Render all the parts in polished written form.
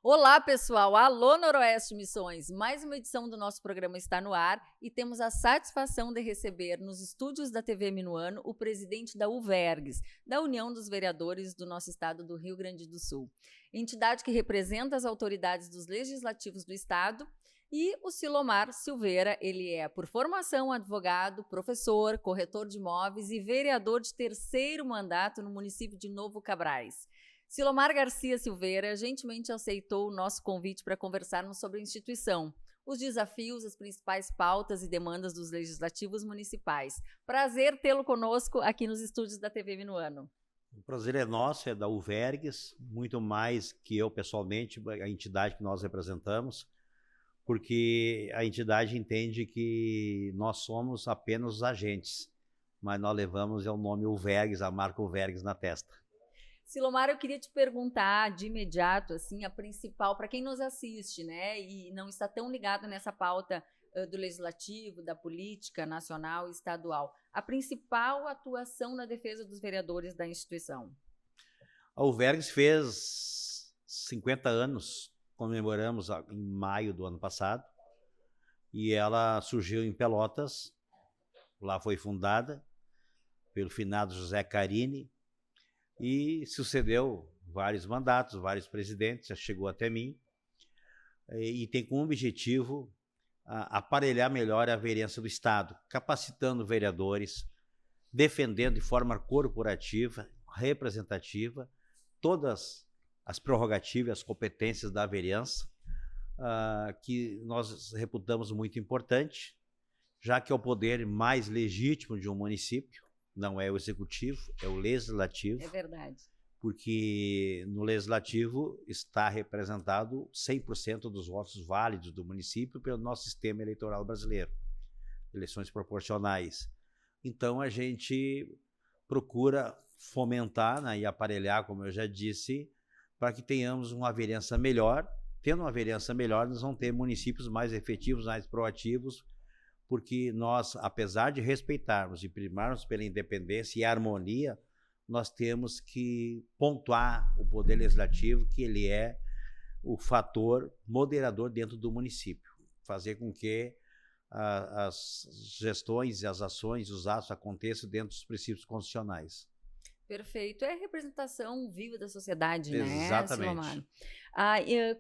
Olá, pessoal! Alô, Noroeste Missões! Mais uma edição do nosso programa está no ar e temos a satisfação de receber nos estúdios da TV Minuano o presidente da UVERGS, da União dos Vereadores do nosso estado do Rio Grande do Sul, entidade que representa as autoridades dos legislativos do estado. E o Silomar Silveira, ele é, por formação, advogado, professor, corretor de imóveis e vereador de terceiro mandato no município de Novo Cabrais. Silomar Garcia Silveira gentilmente aceitou o nosso convite para conversarmos sobre a instituição, os desafios, as principais pautas e demandas dos legislativos municipais. Prazer tê-lo conosco aqui nos estúdios da TV Minuano. O prazer é nosso, é da UVERGS, muito mais que eu pessoalmente, a entidade que nós representamos, porque a entidade entende que nós somos apenas os agentes, mas nós levamos o nome UVERGS, a marca UVERGS na testa. Silomar, eu queria te perguntar de imediato, assim, a principal, para quem nos assiste, né, e não está tão ligado nessa pauta do legislativo, da política nacional e estadual, a principal atuação na defesa dos vereadores da instituição. A UVERGS fez 50 anos, comemoramos em maio do ano passado, e ela surgiu em Pelotas, lá foi fundada pelo finado José Carini, e sucedeu vários mandatos, vários presidentes, já chegou até mim, e tem como objetivo aparelhar melhor a vereança do Estado, capacitando vereadores, defendendo de forma corporativa, representativa, todas as prerrogativas, as competências da vereança, que nós reputamos muito importante, já que é o poder mais legítimo de um município. Não é o executivo, é o legislativo. É verdade. Porque no legislativo está representado 100% dos votos válidos do município pelo nosso sistema eleitoral brasileiro, eleições proporcionais. Então a gente procura fomentar, né, e aparelhar, como eu já disse, para que tenhamos uma vereança melhor. Tendo uma vereança melhor, nós vamos ter municípios mais efetivos, mais proativos, porque nós, apesar de respeitarmos e primarmos pela independência e harmonia, nós temos que pontuar o poder legislativo, que ele é o fator moderador dentro do município, fazer com que as gestões, as ações, os atos aconteçam dentro dos princípios constitucionais. Perfeito. É a representação viva da sociedade, né, Exatamente. Silomar?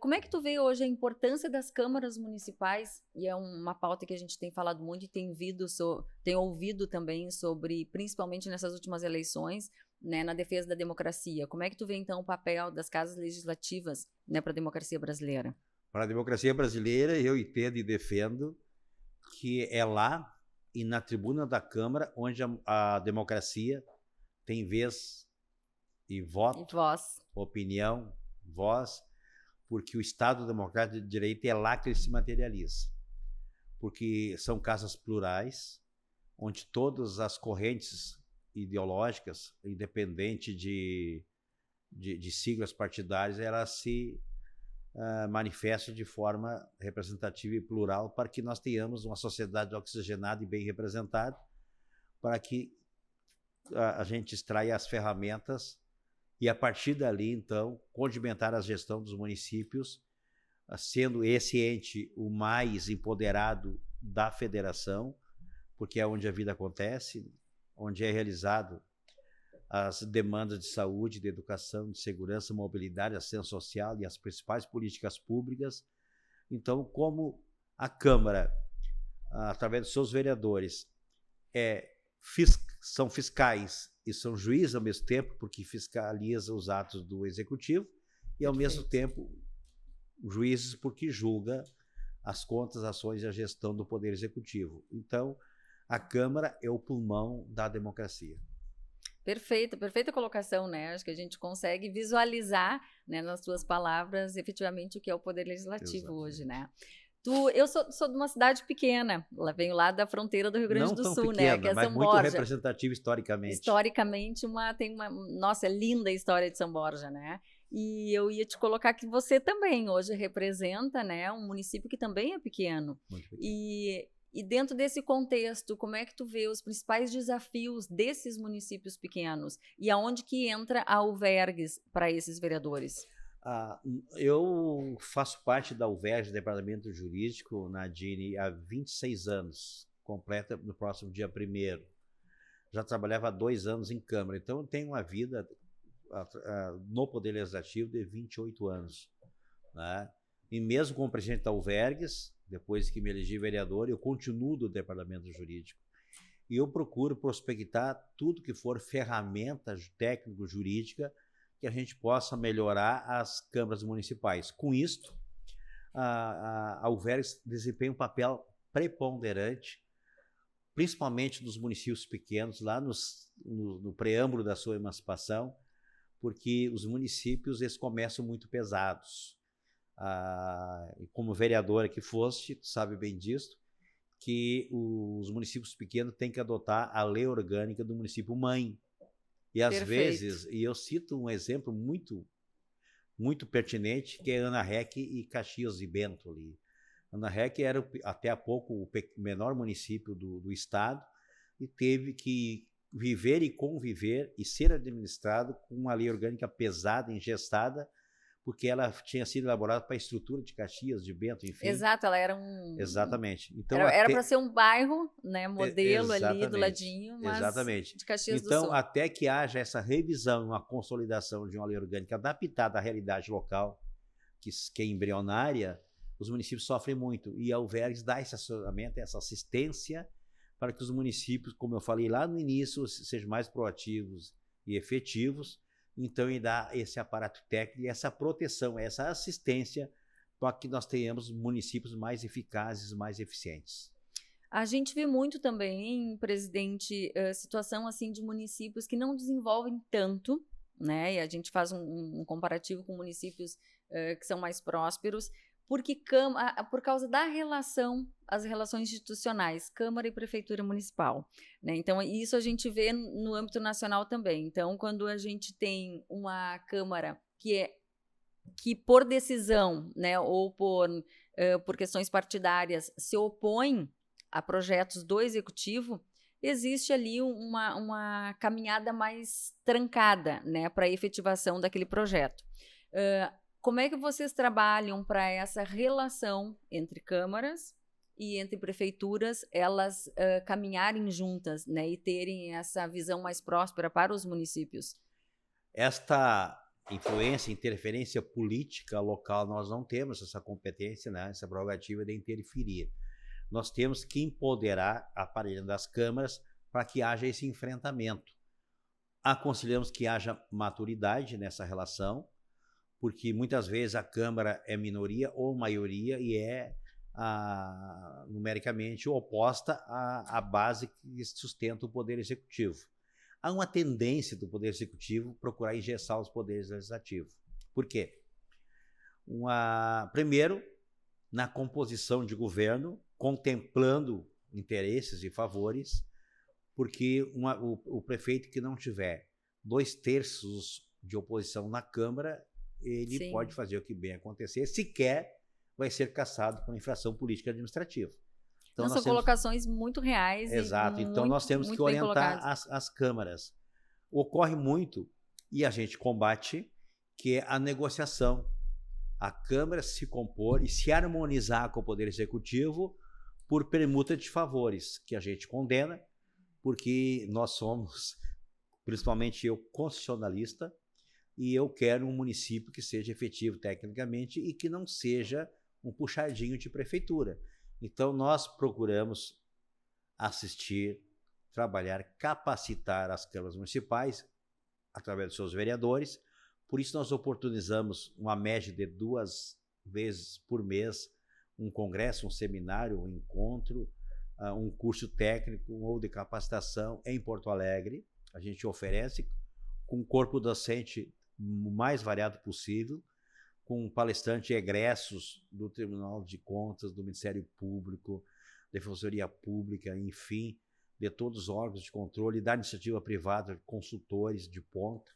Como é que tu vê hoje a importância das câmaras municipais? E é uma pauta que a gente tem falado muito e tem ouvido também sobre, principalmente nessas últimas eleições, né, na defesa da democracia. Como é que tu vê, então, o papel das casas legislativas, né, para a democracia brasileira? Para a democracia brasileira, eu entendo e defendo que é lá e na tribuna da Câmara onde a democracia tem vez e voto, e voz, opinião, voz, porque o Estado Democrático de Direito é lá que ele se materializa. Porque são casas plurais, onde todas as correntes ideológicas, independente de siglas partidárias, elas se manifestam de forma representativa e plural para que nós tenhamos uma sociedade oxigenada e bem representada, para que a gente extraia as ferramentas e, a partir dali, então, condimentar a gestão dos municípios, sendo esse ente o mais empoderado da federação, porque é onde a vida acontece, onde é realizado as demandas de saúde, de educação, de segurança, mobilidade, assistência social e as principais políticas públicas. Então, como a Câmara, através dos seus vereadores, são fiscais e são juízes ao mesmo tempo, porque fiscaliza os atos do executivo, e ao mesmo tempo juízes porque julga as contas, ações e a gestão do poder executivo. Então, a Câmara é o pulmão da democracia. Perfeita colocação, né? Acho que a gente consegue visualizar, né, nas tuas palavras, efetivamente o que é o poder legislativo. Exatamente. Hoje, né? Eu sou de uma cidade pequena, venho lá da fronteira do Rio Grande do Sul, pequena, né? Que é mas São muito Borja. Representativa historicamente. Historicamente, nossa, linda história de São Borja, né? E eu ia te colocar que você também hoje representa, né, um município que também é pequeno. Muito pequeno. E dentro desse contexto, como é que tu vê os principais desafios desses municípios pequenos? E aonde que entra a UVERGS para esses vereadores? Eu faço parte da UVERJ, Departamento Jurídico, na DINI, há 26 anos, completa no próximo dia 1º. Já trabalhava há 2 anos em Câmara, então eu tenho uma vida no Poder Legislativo de 28 anos. Né? E mesmo como presidente da UVERGS, depois que me elegi vereador, eu continuo do Departamento Jurídico. E eu procuro prospectar tudo que for ferramenta técnico-jurídica que a gente possa melhorar as câmaras municipais. Com isto, a UVERGS desempenha um papel preponderante, principalmente nos municípios pequenos, lá no preâmbulo da sua emancipação, porque os municípios eles começam muito pesados. E como vereadora que foste, tu sabe bem disso, que os municípios pequenos têm que adotar a lei orgânica do município mãe. E às vezes, e eu cito um exemplo muito, muito pertinente, que é Ana Rec e Caxias de Bento ali. Ana Rec era até há pouco o menor município do estado e teve que viver e conviver e ser administrado com uma lei orgânica pesada, engestada, porque ela tinha sido elaborada para a estrutura de Caxias, de Bento, enfim. Exato, ela era um... Exatamente. Então, era para ser um bairro, né, modelo ali do ladinho, mas exatamente. de Caxias do Sul. Então, até que haja essa revisão, uma consolidação de uma lei orgânica adaptada à realidade local, que é embrionária, os municípios sofrem muito. E a UVERGS dá esse assessoramento, essa assistência para que os municípios, como eu falei lá no início, sejam mais proativos e efetivos. Então, ele dá esse aparato técnico e essa proteção, essa assistência para que nós tenhamos municípios mais eficazes, mais eficientes. A gente vê muito também, presidente, situação assim de municípios que não desenvolvem tanto, né? E a gente faz um comparativo com municípios que são mais prósperos, porque por causa da as relações institucionais, Câmara e Prefeitura Municipal, né? Então, isso a gente vê no âmbito nacional também. Então, quando a gente tem uma Câmara que por decisão, né, ou por questões partidárias, se opõe a projetos do Executivo, existe ali uma caminhada mais trancada, né, para a efetivação daquele projeto. Como é que vocês trabalham para essa relação entre câmaras e entre prefeituras, elas caminharem juntas, né, e terem essa visão mais próspera para os municípios? Esta influência, interferência política local, nós não temos essa competência, né, essa prerrogativa de interferir. Nós temos que empoderar a aparelho das câmaras para que haja esse enfrentamento. Aconselhamos que haja maturidade nessa relação, porque muitas vezes a Câmara é minoria ou maioria e é numericamente oposta à base que sustenta o Poder Executivo. Há uma tendência do Poder Executivo procurar engessar os poderes legislativos. Por quê? Primeiro, na composição de governo, contemplando interesses e favores, porque o prefeito que não tiver 2/3 de oposição na Câmara, ele Sim. pode fazer o que bem acontecer, sequer vai ser cassado por infração política administrativa. Então, são colocações muito reais. Exato, então nós temos que orientar as câmaras. Ocorre muito, e a gente combate, que é a negociação. A Câmara se compor e se harmonizar com o Poder Executivo por permuta de favores, que a gente condena, porque nós somos, principalmente eu, constitucionalista, e eu quero um município que seja efetivo tecnicamente e que não seja um puxadinho de prefeitura. Então, nós procuramos assistir, trabalhar, capacitar as câmaras municipais através dos seus vereadores. Por isso, nós oportunizamos uma média de 2 vezes por mês um congresso, um seminário, um encontro, um curso técnico ou de capacitação em Porto Alegre. A gente oferece com um corpo docente o mais variado possível, com palestrantes egressos do Tribunal de Contas, do Ministério Público, Defensoria Pública, enfim, de todos os órgãos de controle, da iniciativa privada, consultores de ponta,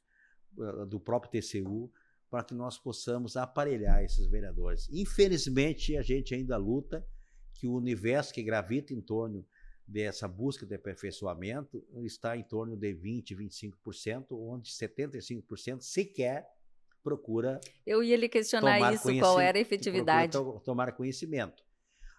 do próprio TCU, para que nós possamos aparelhar esses vereadores. Infelizmente, a gente ainda luta que o universo que gravita em torno dessa busca de aperfeiçoamento está em torno de 20%, 25%, onde 75% sequer procura Eu ia lhe questionar isso, qual era a efetividade. Tomar conhecimento.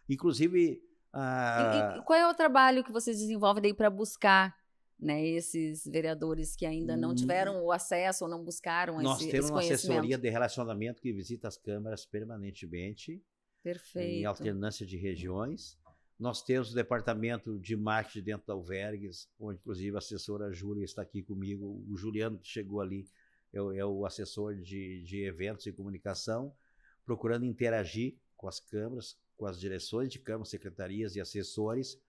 Inclusive... E qual é o trabalho que vocês desenvolvem daí para buscar, né, esses vereadores que ainda não tiveram o acesso ou não buscaram esse conhecimento? Nós temos uma assessoria de relacionamento que visita as câmaras permanentemente. Perfeito. Em alternância de regiões. Nós temos o departamento de marketing dentro da Alvergues, onde inclusive a assessora Júlia está aqui comigo. O Juliano, que chegou ali, é o assessor de eventos e comunicação, procurando interagir com as câmaras, com as direções de câmaras, secretarias e assessores,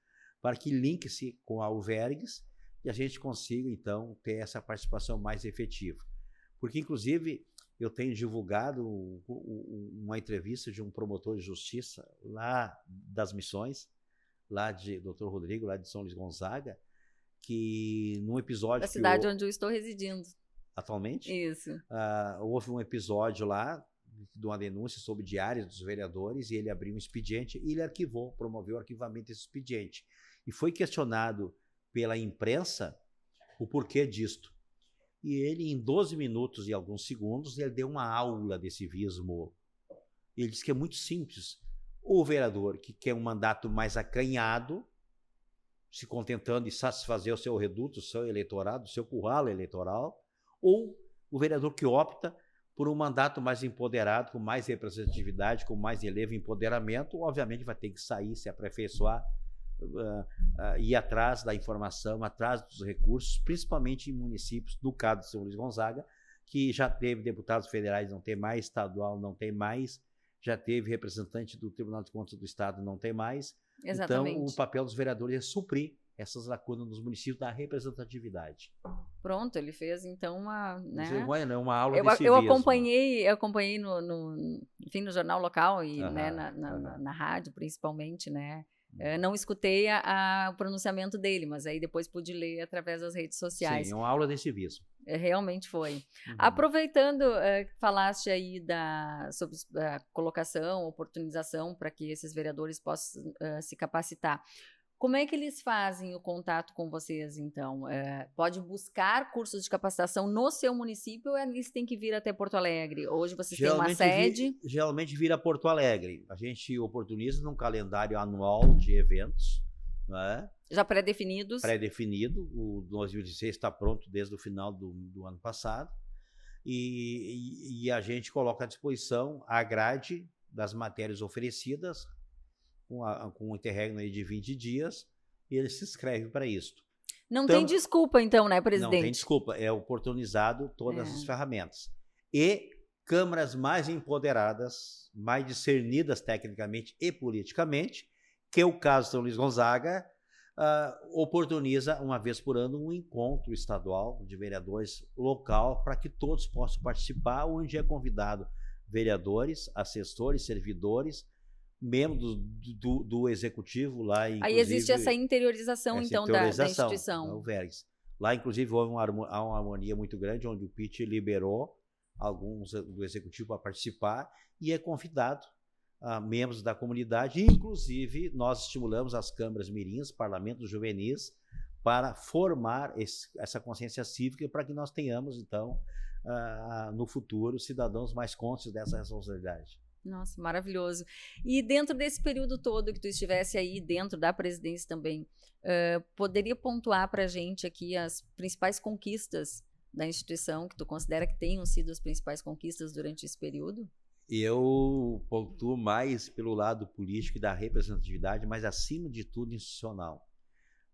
para que linke-se com a Alvergues e a gente consiga, então, ter essa participação mais efetiva. Porque, inclusive, eu tenho divulgado uma entrevista de um promotor de justiça lá das Missões, lá de Dr. Rodrigo, lá de São Luís Gonzaga, que num episódio... Da cidade onde eu estou residindo. Atualmente? Isso. Houve um episódio lá de uma denúncia sobre diários dos vereadores e ele abriu um expediente e ele promoveu o arquivamento desse expediente. E foi questionado pela imprensa o porquê disto. E ele, em 12 minutos e alguns segundos, ele deu uma aula de civismo. Ele disse que é muito simples. O vereador que quer um mandato mais acanhado, se contentando de satisfazer o seu reduto, o seu eleitorado, o seu curralo eleitoral, ou o vereador que opta por um mandato mais empoderado, com mais representatividade, com mais relevo e empoderamento, obviamente vai ter que sair, se aperfeiçoar, ir atrás da informação, atrás dos recursos, principalmente em municípios, no caso de São Luís Gonzaga, que já teve deputados federais, não tem mais, estadual não tem mais, já teve representante do Tribunal de Contas do Estado, não tem mais. Exatamente. Então, o papel dos vereadores é suprir essas lacunas nos municípios da representatividade. Pronto, ele fez então uma, né? Uma aula de civismo. Eu acompanhei enfim, no jornal local e né, na rádio, principalmente, né? Não escutei o pronunciamento dele, mas aí depois pude ler através das redes sociais. Sim, uma aula de civismo. Realmente foi. Aproveitando, falaste aí sobre a colocação, oportunização para que esses vereadores possam se capacitar. Como é que eles fazem o contato com vocês, então? Pode buscar cursos de capacitação no seu município ou eles têm que vir até Porto Alegre? Hoje vocês têm uma sede? Geralmente vira Porto Alegre. A gente oportuniza num calendário anual de eventos, né? Já pré-definidos? Pré-definido. O 2016 está pronto desde o final do ano passado. E a gente coloca à disposição a grade das matérias oferecidas, com um interregno aí de 20 dias, e ele se inscreve para isso. Não tem desculpa, então, né, presidente? Não tem desculpa, é oportunizado todas as ferramentas. E câmaras mais empoderadas, mais discernidas tecnicamente e politicamente, que é o caso de São Luís Gonzaga, oportuniza, uma vez por ano, um encontro estadual de vereadores local, para que todos possam participar, onde é convidado vereadores, assessores, servidores, membros do executivo lá. Aí existe essa interiorização, então, da instituição. Da Alvergues. Lá, inclusive, houve uma harmonia muito grande, onde o PIT liberou alguns do executivo para participar e é convidado membros da comunidade. Inclusive, nós estimulamos as câmaras mirins, parlamentos juvenis, para formar essa consciência cívica, para que nós tenhamos, então, no futuro, cidadãos mais conscientes dessa responsabilidade. Nossa, maravilhoso. E dentro desse período todo que tu estivesse aí, dentro da presidência também, poderia pontuar para a gente aqui as principais conquistas da instituição, que tu considera que tenham sido as principais conquistas durante esse período? Eu pontuo mais pelo lado político e da representatividade, mas acima de tudo institucional.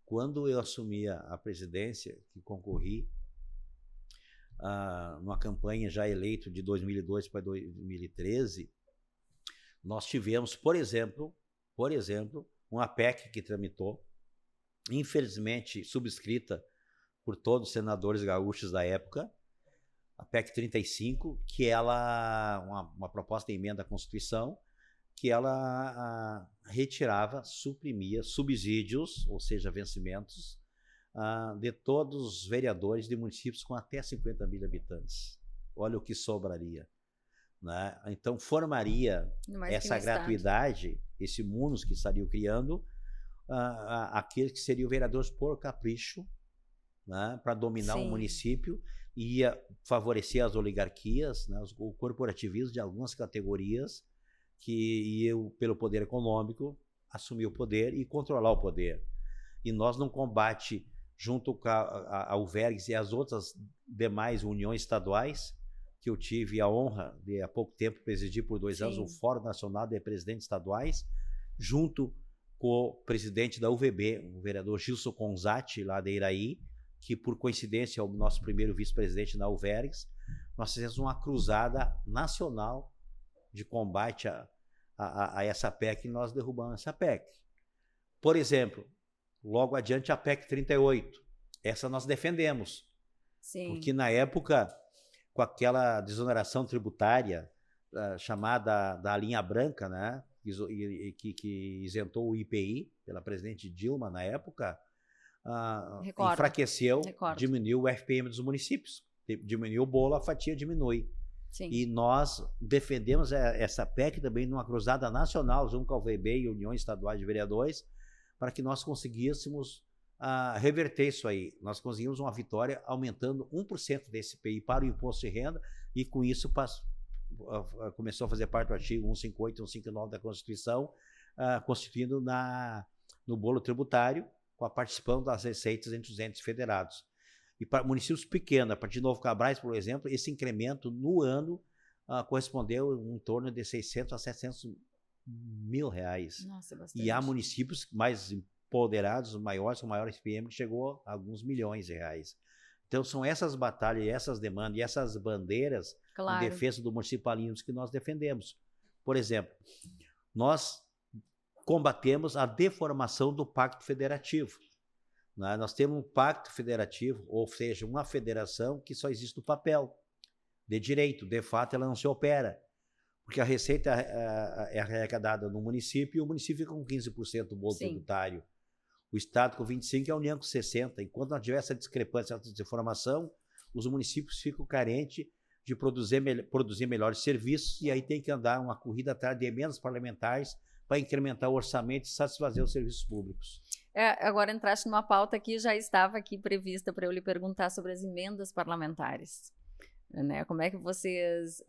Quando eu assumi a presidência, que concorri numa campanha já eleito de 2002 para 2013, nós tivemos, por exemplo, uma PEC que tramitou, infelizmente subscrita por todos os senadores gaúchos da época, a PEC 35, que ela, uma proposta de emenda à Constituição, que ela retirava, suprimia subsídios, ou seja, vencimentos, de todos os vereadores de municípios com até 50 mil habitantes. Olha o que sobraria. Né? Então, formaria essa gratuidade, esse munus que estariam criando, aqueles que seriam vereadores por capricho, né? Para dominar o município, ia favorecer as oligarquias, né, o corporativismo de algumas categorias que iam, pelo poder econômico, assumir o poder e controlar o poder. E nós, num combate junto com a UVERGS e as outras demais uniões estaduais, que eu tive a honra de, há pouco tempo, presidir por 2 anos o Fórum Nacional de Presidentes Estaduais, junto com o presidente da UVB, o vereador Gilson Conzatti, lá de Iraí, que por coincidência é o nosso primeiro vice-presidente na UVERGS. Nós fizemos uma cruzada nacional de combate a essa PEC e nós derrubamos essa PEC. Por exemplo, logo adiante a PEC 38, essa nós defendemos, porque na época, com aquela desoneração tributária chamada da linha branca, né, que isentou o IPI pela presidente Dilma na época, enfraqueceu, diminuiu o FPM dos municípios, diminuiu o bolo, a fatia diminui. Sim. E nós defendemos essa PEC também numa cruzada nacional, junto com a UVB e Uniões Estaduais de Vereadores, para que nós conseguíssemos reverter isso aí. Nós conseguimos uma vitória aumentando 1% desse IPI para o imposto de renda e com isso começou a fazer parte do artigo 158 e 159 da Constituição, constituindo no bolo tributário com a participação das receitas entre os entes federados. E para municípios pequenos, a partir de Novo Cabrais, por exemplo, esse incremento no ano correspondeu em torno de 600 a 700 mil reais. Nossa, bastante. E há municípios mais empoderados, maiores, com maior FPM, que chegou a alguns milhões de reais. Então, são essas batalhas, essas demandas e essas bandeiras em defesa do municipalismo que nós defendemos. Por exemplo, nós combatemos a deformação do Pacto Federativo. Nós temos um pacto federativo, ou seja, uma federação que só existe no papel, de direito, de fato ela não se opera, porque a receita é arrecadada no município e o município fica com 15% do bolo tributário, o Estado com 25% e a União com 60%. Enquanto não tiver essa discrepância, essa deformação, os municípios ficam carentes de produzir melhores serviços e aí tem que andar uma corrida atrás de emendas parlamentares para incrementar o orçamento e satisfazer os serviços públicos. Agora entraste numa pauta que já estava aqui prevista para eu lhe perguntar sobre as emendas parlamentares. Né? Como é que vocês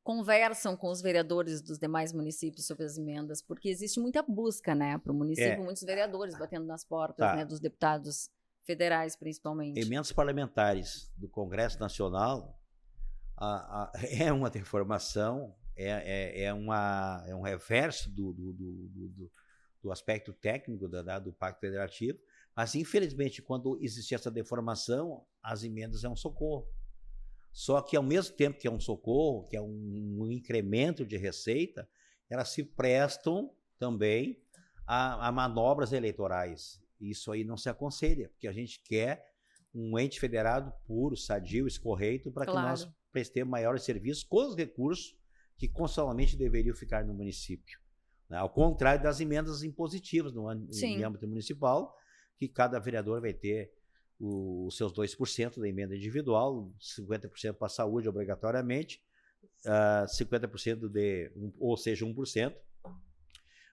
conversam com os vereadores dos demais municípios sobre as emendas? Porque existe muita busca, né, para o município, muitos vereadores batendo nas portas, né, dos deputados federais, principalmente. Emendas parlamentares do Congresso Nacional é uma deformação, é um reverso do aspecto técnico do Pacto Federativo, mas infelizmente quando existe essa deformação, as emendas é um socorro. Só que ao mesmo tempo que é um socorro, que é um incremento de receita, elas se prestam também a manobras eleitorais. Isso aí não se aconselha, porque a gente quer um ente federado puro, sadio, escorreito, para que nós prestemos maiores serviços com os recursos que constitucionalmente deveriam ficar no município. Ao contrário das emendas impositivas em âmbito municipal, que cada vereador vai ter os seus 2% da emenda individual, 50% para a saúde obrigatoriamente, 50% ou seja, 1%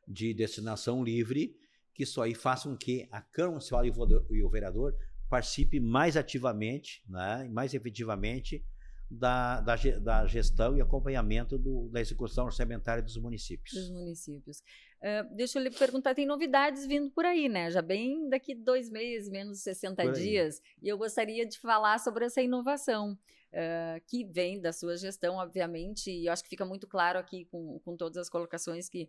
de destinação livre, que isso aí faça com que a Câmara Municipal e o vereador participe mais ativamente, né, e mais efetivamente da gestão e acompanhamento da execução orçamentária dos municípios. Deixa eu lhe perguntar, tem novidades vindo por aí, né? Já bem daqui 2 meses, menos 60 dias, e eu gostaria de falar sobre essa inovação que vem da sua gestão, obviamente, e eu acho que fica muito claro aqui com todas as colocações que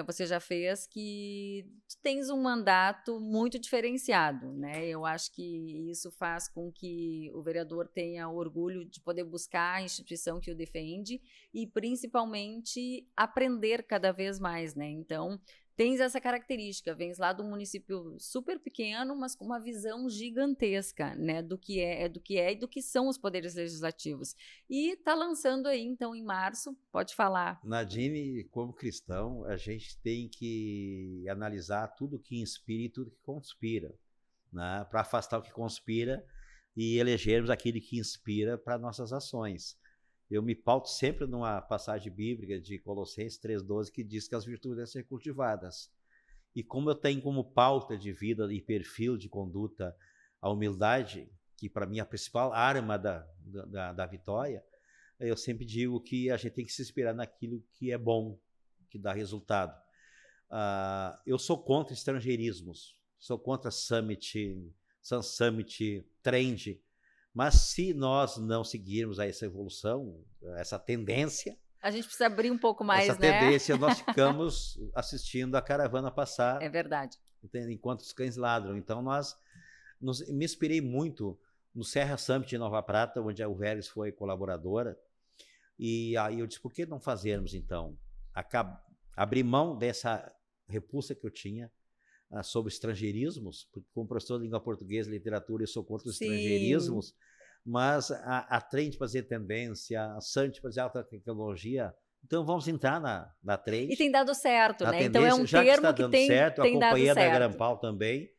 você já fez, que tens um mandato muito diferenciado, né? Eu acho que isso faz com que o vereador tenha orgulho de poder buscar a instituição que o defende e, principalmente, aprender cada vez mais, né? Então, tens essa característica, vens lá de um município super pequeno, mas com uma visão gigantesca, né, do que é e do que são os poderes legislativos. E está lançando aí, então, em março, pode falar. Nadine, como cristão, a gente tem que analisar tudo que inspira e tudo que conspira, né, para afastar o que conspira e elegermos aquele que inspira para nossas ações. Eu me pauto sempre numa passagem bíblica de Colossenses 3,12 que diz que as virtudes devem ser cultivadas. E como eu tenho como pauta de vida e perfil de conduta a humildade, que para mim é a principal arma da vitória, eu sempre digo que a gente tem que se inspirar naquilo que é bom, que dá resultado. Eu sou contra estrangeirismos, sou contra Summit, Sun Summit, Trend, mas se nós não seguirmos essa evolução, essa tendência, a gente precisa abrir um pouco mais, essa tendência, nós ficamos assistindo a caravana passar. É verdade. Enquanto os cães ladram. Então, me inspirei muito no Serra Summit de Nova Prata, onde a Uvergs foi colaboradora. E aí eu disse, por que não fazermos, então? Abrir mão dessa repulsa que eu tinha sobre estrangeirismos, porque como professor de língua portuguesa e literatura, eu sou contra os estrangeirismos, mas a Trend fazer tendência, a Summit fazer alta tecnologia, então vamos entrar na Trend. E tem dado certo, né? Tendência, então é um já termo que está dando certo, tem a companhia dado certo. da Grampal também,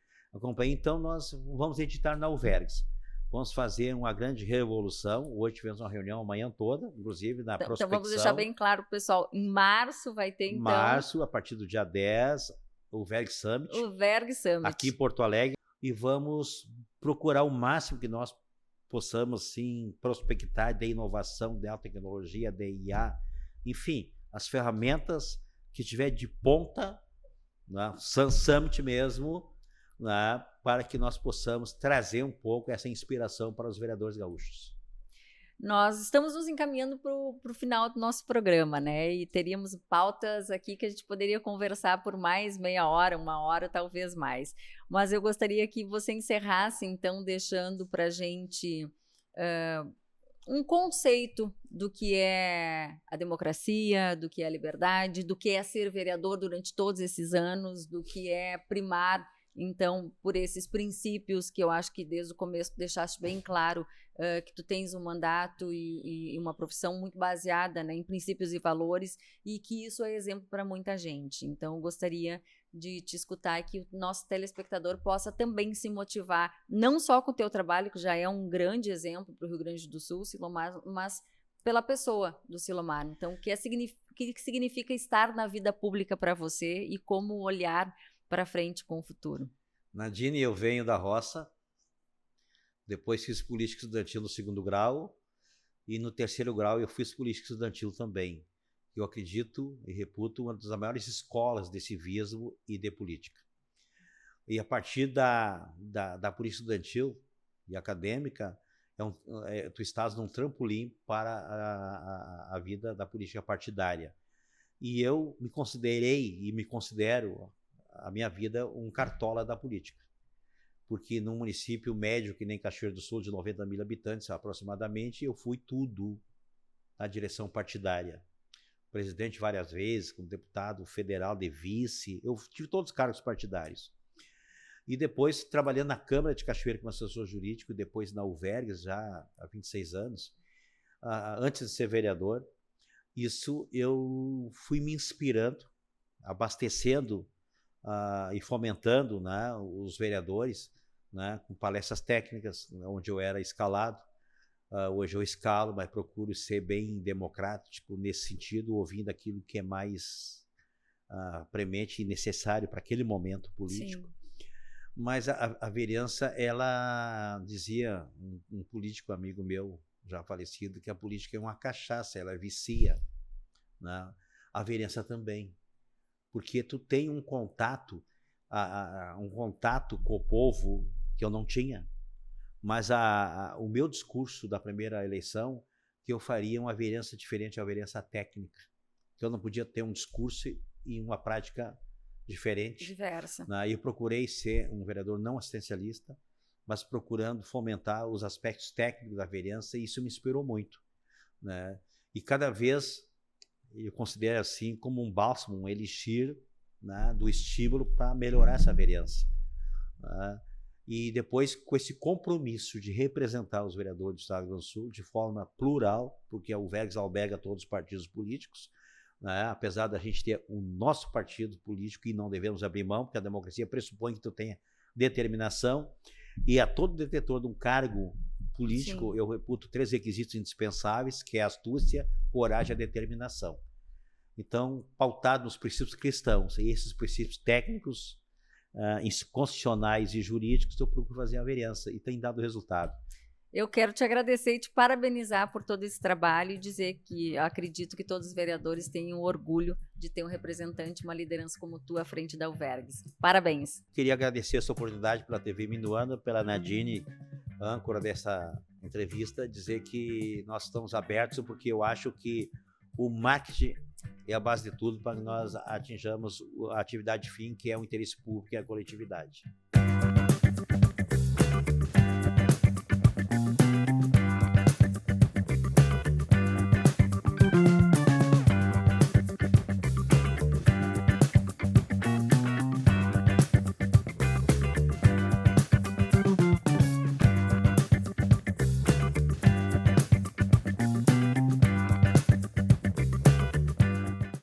então nós vamos editar na Uvergs. Vamos fazer uma grande revolução. Hoje tivemos uma reunião a manhã toda, inclusive na prospecção. Então vamos deixar bem claro, pessoal, em março vai ter, então... Março, a partir do dia 10, o Uvergs Summit. O Uvergs Summit. Aqui em Porto Alegre. E vamos procurar o máximo que nós possamos, sim, prospectar de inovação, de alta tecnologia, de IA, enfim, as ferramentas que tiver de ponta, né, Sun Summit mesmo, né, para que nós possamos trazer um pouco essa inspiração para os vereadores gaúchos. Nós estamos nos encaminhando para o final do nosso programa, né? E teríamos pautas aqui que a gente poderia conversar por mais meia hora, uma hora, talvez mais. Mas eu gostaria que você encerrasse, então, deixando para a gente um conceito do que é a democracia, do que é a liberdade, do que é ser vereador durante todos esses anos, do que é primar, então, por esses princípios que eu acho que desde o começo deixaste bem claro, que tu tens um mandato e uma profissão muito baseada, né, em princípios e valores, e que isso é exemplo para muita gente. Então, eu gostaria de te escutar e que o nosso telespectador possa também se motivar, não só com o teu trabalho, que já é um grande exemplo para o Rio Grande do Sul, Silomar, mas pela pessoa do Silomar. Então, o que significa estar na vida pública para você e como olhar para frente com o futuro? Nadine, eu venho da roça, depois fiz política estudantil no 2º grau e no 3º grau eu fiz política estudantil também. Eu acredito e reputo uma das maiores escolas de civismo e de política. E a partir da política estudantil e acadêmica, tu estás num trampolim para a vida da política partidária. E eu me considerei e me considero a minha vida um cartola da política. Porque num município médio, que nem Cachoeira do Sul, de 90 mil habitantes aproximadamente, eu fui tudo na direção partidária. Presidente várias vezes, como deputado federal de vice, eu tive todos os cargos partidários. E depois, trabalhando na Câmara de Cachoeira como assessor jurídico, depois na Uvergs, já há 26 anos, antes de ser vereador, isso eu fui me inspirando, abastecendo e fomentando, né, os vereadores, né, com palestras técnicas, onde eu era escalado. Hoje eu escalo, mas procuro ser bem democrático nesse sentido, ouvindo aquilo que é mais premente e necessário para aquele momento político. Sim. Mas a vereança, ela dizia, um político amigo meu, já falecido, que a política é uma cachaça, ela vicia, né? A vereança também, porque tu tem um contato com o povo que eu não tinha. Mas o meu discurso da primeira eleição, que eu faria uma vereança diferente, uma vereança técnica. Que eu não podia ter um discurso e uma prática diferente. Diversa. Né? E eu procurei ser um vereador não assistencialista, mas procurando fomentar os aspectos técnicos da vereança, e isso me inspirou muito. Né? E cada vez eu considero assim como um bálsamo, um elixir, né, do estímulo para melhorar essa vereança. Né? E depois, com esse compromisso de representar os vereadores do Estado do Rio Grande do Sul de forma plural, porque a Uvergs alberga todos os partidos políticos, né? Apesar da gente ter o nosso partido político e não devemos abrir mão, porque a democracia pressupõe que tu tenha determinação, e a todo detentor de um cargo político, sim, eu reputo 3 requisitos indispensáveis, que é a astúcia, coragem e a determinação. Então, pautado nos princípios cristãos e esses princípios técnicos, constitucionais e jurídicos, eu procuro fazer a vereança e tem dado resultado. Eu quero te agradecer e te parabenizar por todo esse trabalho e dizer que eu acredito que todos os vereadores tenham orgulho de ter um representante, uma liderança como tu à frente da UVERGS. Parabéns. Queria agradecer essa oportunidade pela TV Minuano, pela Nadine, âncora dessa entrevista, dizer que nós estamos abertos porque eu acho que o marketing é a base de tudo para que nós atinjamos a atividade fim, que é o interesse público e a coletividade.